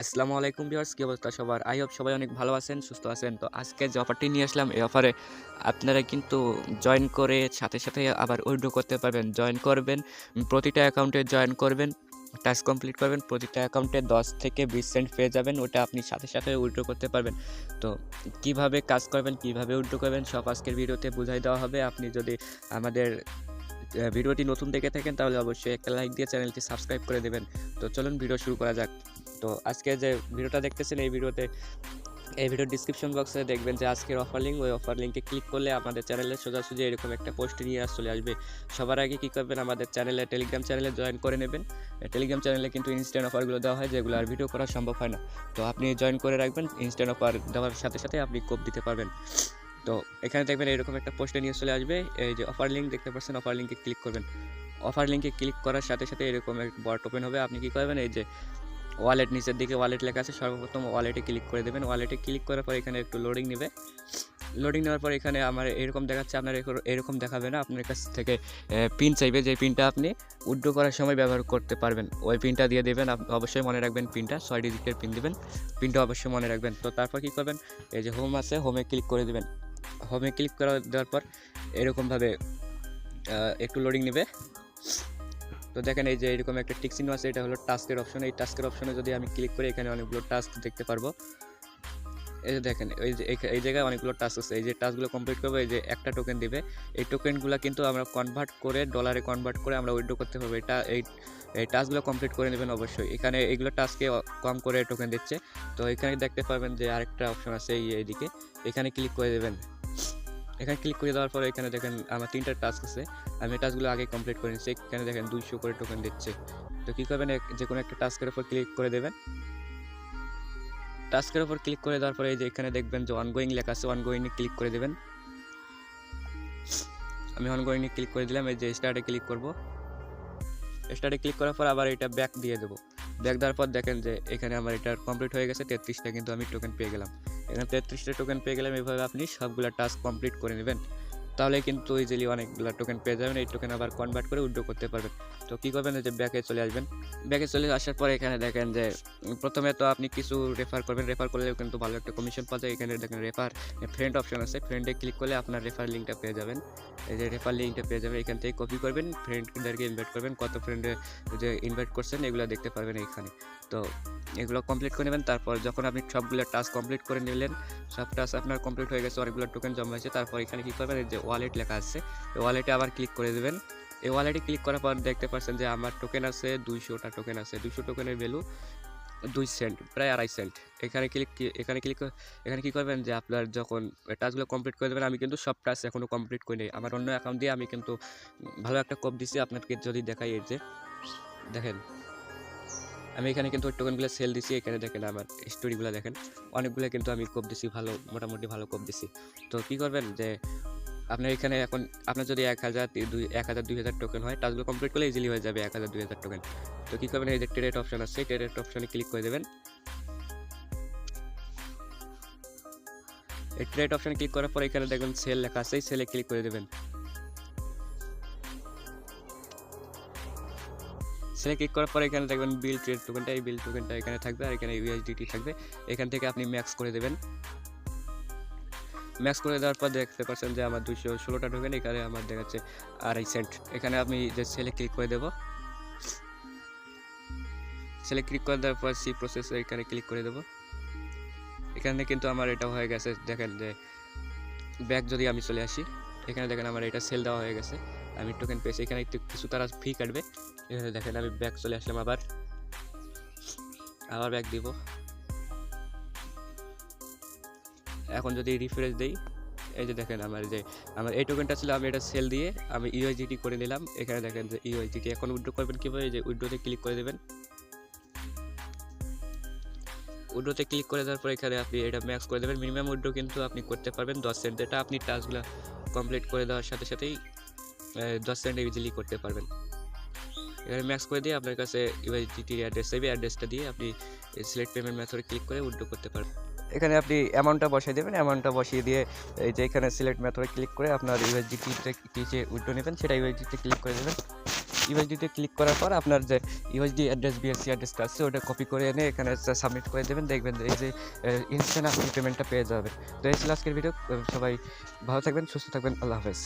আসসালামু আলাইকুম ভিউয়ার্স, কি অবস্থা সবার? আই হোপ সবাই অনেক ভালো আছেন, সুস্থ আছেন। তো আজকে যে অফারটি নিয়ে আসলাম, এই অফারে আপনারা কিন্তু জয়েন করে সাথে সাথে আবার উইথড্র করতে পারবেন। জয়েন করবেন, প্রতিটা অ্যাকাউন্টে জয়েন করবেন, টাস্ক কমপ্লিট করবেন, প্রতিটা অ্যাকাউন্টে 10 থেকে 20 সেন্ট পেয়ে যাবেন। ওটা আপনি সাথে সাথে উইথড্র করতে পারবেন। তো কিভাবে কাজ করবেন, কিভাবে উইথড্র করবেন সব আজকের ভিডিওতে বুঝাই দেওয়া হবে। আপনি যদি আমাদের ভিডিওটি নতুন দেখে থাকেন তাহলে অবশ্যই একটা লাইক দিয়ে চ্যানেলটি সাবস্ক্রাইব করে দেবেন। তো চলুন ভিডিও শুরু করা যাক। তো আজকে যে ভিডিওটা দেখতেছেন এই ভিডিওর ডিসক্রিপশন বক্সে দেখবেন যে আজকের অফার লিঙ্ক, ওই অফার লিঙ্কে ক্লিক করলে আমাদের চ্যানেলে সোজাসুজি এরকম একটা পোস্ট নিয়ে চলে আসবে। সবার আগে কী করবেন, আমাদের টেলিগ্রাম চ্যানেলে জয়েন করে নেবেন। টেলিগ্রাম চ্যানেলে কিন্তু ইনস্ট্যান্ট অফারগুলো দেওয়া হয়, যেগুলো আর ভিডিও করা সম্ভব হয় না। তো আপনি জয়েন করে রাখবেন, ইনস্ট্যান্ট অফার দেওয়ার সাথে সাথে আপনি কোড দিতে পারবেন। তো এখানে দেখবেন এরকম একটা পোস্টে নিয়ে চলে আসবে। এই যে অফার লিঙ্ক দেখতে পাচ্ছেন, অফার লিঙ্কে ক্লিক করবেন। অফার লিঙ্কে ক্লিক করার সাথে সাথে এরকম এক বট ওপেন হবে। আপনি কী করবেন, এই যে ওয়ালেট, নিচের দিকে ওয়ালেট লেখা আছে, সর্বপ্রথম ওয়ালেটে ক্লিক করে দেবেন। ওয়ালেটে ক্লিক করার পর এখানে একটু লোডিং নেবে। লোডিং নেওয়ার পর এখানে আমার এরকম দেখাচ্ছে, আপনার এরকম দেখাবে না। আপনার কাছ থেকে পিন চাইবে, যে পিনটা আপনি উইথড্র করার সময় ব্যবহার করতে পারবেন, ওই পিনটা দিয়ে দেবেন। অবশ্যই মনে রাখবেন পিনটা 6 ডিজিটের পিন দেবেন, পিনটা অবশ্যই মনে রাখবেন। তো তারপর কী করবেন, এই যে হোম আছে, হোমে ক্লিক করে দেবেন। হোমে ক্লিক করে দেওয়ার পর এরকমভাবে একটু লোডিং নেবে। তো দেখেন এই যে এরকম একটা টিক চিহ্ন আছে, এটা হলো টাস্কের অপশন। এই টাস্কের অপশনে যদি আমি ক্লিক করি এখানে অনেকগুলো টাস্ক দেখতে পারবো। এই যে দেখেন এই জায়গায় অনেকগুলো টাস্ক আছে। এই যে টাস্কগুলো কমপ্লিট করবো, এই যে একটা টোকেন দিবে। এই টোকেনগুলো কিন্তু আমরা কনভার্ট করে ডলারে কনভার্ট করে আমরা উইথড্র করতে পারবো। এই টাস্কগুলো কমপ্লিট করে নেবেন অবশ্যই। এখানে এইগুলো টাস্কে কম করে টোকেন দিচ্ছে। তো এখানে দেখতে পারবেন যে আরেকটা অপশন আছে এইদিকে, এখানে ক্লিক করে দেবেন। এখানে ক্লিক করে দেওয়ার পরে এখানে দেখেন আমার 3টা টাস্ক আছে, আমি টাস্কগুলো আগে কমপ্লিট করে নিচ্ছি। এখানে দেখেন 200 করে টোকেন দিচ্ছে। তো কী করবেন, যে কোনো একটা টাস্কের উপর ক্লিক করে দেবেন। টাস্কের উপর ক্লিক করে দেওয়ার পরে এই যে এখানে দেখবেন যে অনগোয়িং লেখা আছে, অনগোয়িংয়ে ক্লিক করে দেবেন। আমি অনগোয়িংয়ে ক্লিক করে দিলাম। এই যে স্টার্টে ক্লিক করব। স্টার্টে ক্লিক করার পর আবার এটা ব্যাক দিয়ে দেবো। ব্যাক দেওয়ার পর দেখেন যে এখানে আমার এটা কমপ্লিট হয়ে গেছে, 33টা কিন্তু আমি টোকেন পেয়ে গেলাম। এখানে 33টা টোকেন পেয়ে গেলাম। এভাবে আপনি সবগুলো টাস্ক কমপ্লিট করে নেবেন, তাহলে কিন্তু ইজিলি অনেকগুলো টোকেন পেয়ে যাবেন। এই টোকেন আবার কনভার্ট করে উইথড্র করতে পারবেন। তো কী করবেন, যে ব্যাকে চলে আসবেন। ব্যাকে চলে আসার পরে এখানে দেখেন যে প্রথমে তো আপনি কিছু রেফার করবেন, রেফার করলেও কিন্তু ভালো একটা কমিশন পাওয়া যায়। এখানে দেখেন রেফার ফ্রেন্ড অপশন আছে, ফ্রেন্ডে ক্লিক করলে আপনার রেফার লিঙ্কটা পেয়ে যাবেন। এই যে রেফার লিঙ্কটা পেয়ে যাবেন, এখান থেকে কপি করবেন, ফ্রেন্ডদেরকে ইনভাইট করবেন, কত ফ্রেন্ডে যে ইনভাইট করছেন এগুলো দেখতে পারবেন এইখানে। তো এগুলো কমপ্লিট করে নেবেন। তারপর যখন আপনি সবগুলো টাস্ক কমপ্লিট করে নিলেন, সব টাস্ক আপনার কমপ্লিট হয়ে গেছে, অনেকগুলো টোকেন জমা হয়েছে, তারপর এখানে কী করবেন, এই যে ওয়ালেট লেখা আছে, এই ওয়ালেটে আবার ক্লিক করে দেবেন। এই ওয়ালেটে ক্লিক করার পর দেখতে পাচ্ছেন যে আমার টোকেন আছে 200টা টোকেন আছে। 200 টোকেনের ভ্যালু 2 সেন্ট, প্রায় 2.5 সেন্ট। এখানে কী করবেন, যে আপনার যখন টাস্কগুলো কমপ্লিট করে দেবেন। আমি কিন্তু সব টাস্ক এখনও কমপ্লিট করি নাই, আমার অন্য অ্যাকাউন্ট দিয়ে আমি কিন্তু ভালো একটা কোড দিচ্ছি। আপনাকে যদি দেখাই, এই যে দেখেন আমি এখানে কিন্তু ওই টোকেনগুলো সেল দিছি। এখানে দেখেন আমার স্টোরিগুলো দেখেন, অনেকগুলো কিন্তু আমি কোপ দিছি, ভালো মোটামুটি ভালো কোপ দিছি। তো কী করবেন, যে আপনার এখানে এখন আপনার যদি 1000 2000 টোকেন হয়, টাস্কগুলো কমপ্লিট করলে ইজিলি হয়ে যাবে 1000 2000 টোকেন। তো কী করবেন, এই যে ট্রেড অপশন আছে, ট্রেড অপশনে ক্লিক করে দেবেন। এই ট্রেড অপশনে ক্লিক করার পর এখানে দেখবেন সেল লেখা আছে, এই সেলে ক্লিক করে দেবেন। সেলে ক্লিক করার পর এখানে দেখবেন বিল ট্রেড টোকেনটা, এই বিল টোকেনটা এখানে থাকবে, আর এখানে ইউএসডিটি থাকবে। এখান থেকে আপনি ম্যাক্স করে দেবেন। ম্যাক্স করে দেওয়ার পর দেখতে পাচ্ছেন যে আমার 216টা টোকেন, এখানে আমার দেখাচ্ছে 2.5 সেন্ট। এখানে আমি যে সেলে ক্লিক করে দেবো। সেলে ক্লিক করে দেওয়ার পর সি প্রসেস, এখানে ক্লিক করে দেবো। এখানে কিন্তু আমার এটা হয়ে গেছে। দেখেন যে ব্যাক যদি আমি চলে আসি, এখানে দেখেন আমার এটা সেল দেওয়া হয়ে গেছে, আমি টোকেন পেয়েছি। এখানে একটু কিছু তারা ফি কাটবে। এখানে দেখেন আমি ব্যাক চলে আসলাম, আবার ব্যাক দিব। এখন যদি রিফ্রেশ দেই, এই যে দেখেন আমার এই টোকেনটা ছিল, আমি এটা সেল দিয়ে আমি ইউএসডিটি করে নিলাম। এখানে দেখেন যে ইউএসডিটি এখন উইথড্র করবেন কীভাবে, যে উইথড্রোতে ক্লিক করে দেবেন। উইথড্রোতে ক্লিক করে দেওয়ার পর এখানে আপনি এটা ম্যাক্স করে দেবেন। মিনিমাম উইথড্রো কিন্তু আপনি করতে পারবেন 10 সেন্ট, এটা আপনি টাস্কগুলো কমপ্লিট করে দেওয়ার সাথে সাথেই 10 সেন্ট ইজিলি করতে পারবেন। এখানে ম্যাক্স করে দিয়ে আপনার কাছে ইউএসডিটির অ্যাড্রেস চাইবে, অ্যাড্রেসটা দিয়ে আপনি সিলেক্ট পেমেন্ট মেথডে ক্লিক করে উইথড্র করতে পারবেন। এখানে আপনি অ্যামাউন্টটা বসিয়ে দেবেন। অ্যামাউন্টটা বসিয়ে দিয়ে এই যে এখানে সিলেক্ট মেথডে ক্লিক করে আপনার ইউএসডিটিতে যে উইথড্র নেবেন সেটা ইউএসডিটিতে ক্লিক করে দেবেন। ইউএসডিতে ক্লিক করার পর আপনার যে ইউএসডি অ্যাড্রেস বিএসসি অ্যাড্রেসটা আছে ওটা কপি করে এনে এখানে সাবমিট করে দেবেন, দেখবেন যে এই যে ইনস্ট্যান্ট আপনি পেমেন্টটা পেয়ে যাবেন। তো এই ছিল আজকের ভিডিও। সবাই ভালো থাকবেন, সুস্থ থাকবেন, আল্লাহ হাফেজ।